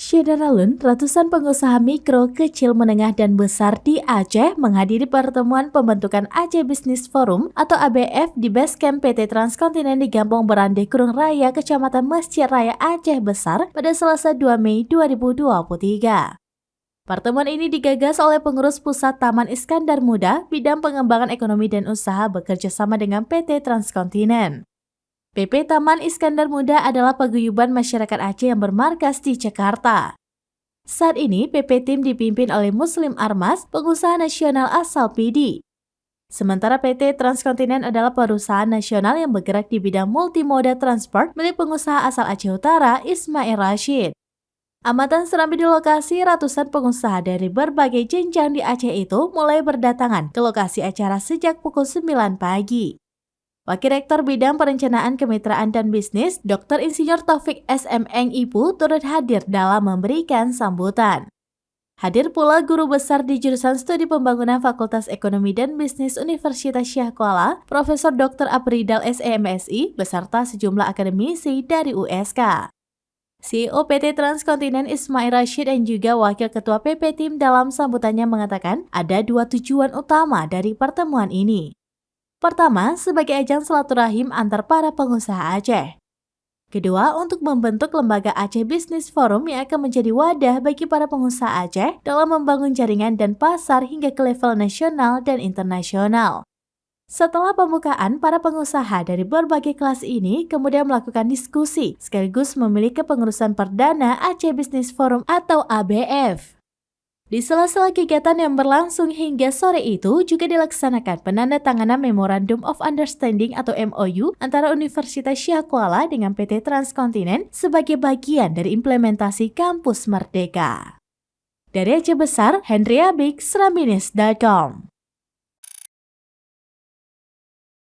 Syederalun, ratusan pengusaha mikro, kecil, menengah, dan besar di Aceh menghadiri pertemuan pembentukan Aceh Business Forum atau ABF di Basecamp PT Transkontinen di Gampong Berande, Kurung Raya, Kecamatan Masjid Raya Aceh Besar pada Selasa 2 Mei 2023. Pertemuan ini digagas oleh pengurus pusat Taman Iskandar Muda, bidang pengembangan ekonomi dan usaha bekerja sama dengan PT Transkontinen. PP Taman Iskandar Muda adalah paguyuban masyarakat Aceh yang bermarkas di Jakarta. Saat ini, PP Tim dipimpin oleh Muslim Armas, pengusaha nasional asal PD. Sementara PT Transkontinen adalah perusahaan nasional yang bergerak di bidang multimoda transport milik pengusaha asal Aceh Utara, Ismail Rashid. Amatan serambi di lokasi, ratusan pengusaha dari berbagai jenjang di Aceh itu mulai berdatangan ke lokasi acara sejak pukul 9 pagi. Wakil Rektor Bidang Perencanaan Kemitraan dan Bisnis, Dr. Insinyur Taufik SM Eng Ipu turut hadir dalam memberikan sambutan. Hadir pula guru besar di jurusan Studi Pembangunan Fakultas Ekonomi dan Bisnis Universitas Syah Kuala, Profesor Dr. Apridal SEMSI, beserta sejumlah akademisi dari USK. CEO PT Transkontinen Ismail Rashid dan juga Wakil Ketua PP Tim dalam sambutannya mengatakan ada dua tujuan utama dari pertemuan ini. Pertama, sebagai ajang silaturahim antar para pengusaha Aceh. Kedua, untuk membentuk lembaga Aceh Business Forum yang akan menjadi wadah bagi para pengusaha Aceh dalam membangun jaringan dan pasar hingga ke level nasional dan internasional. Setelah pembukaan, para pengusaha dari berbagai kelas ini kemudian melakukan diskusi sekaligus memilih kepengurusan perdana Aceh Business Forum atau ABF. Di sela-sela kegiatan yang berlangsung hingga sore itu juga dilaksanakan penandatanganan Memorandum of Understanding atau MOU antara Universitas Syah Kuala dengan PT Transkontinen sebagai bagian dari implementasi Kampus Merdeka. Dari Aceh Besar, Hendria Big, Serambinis.com.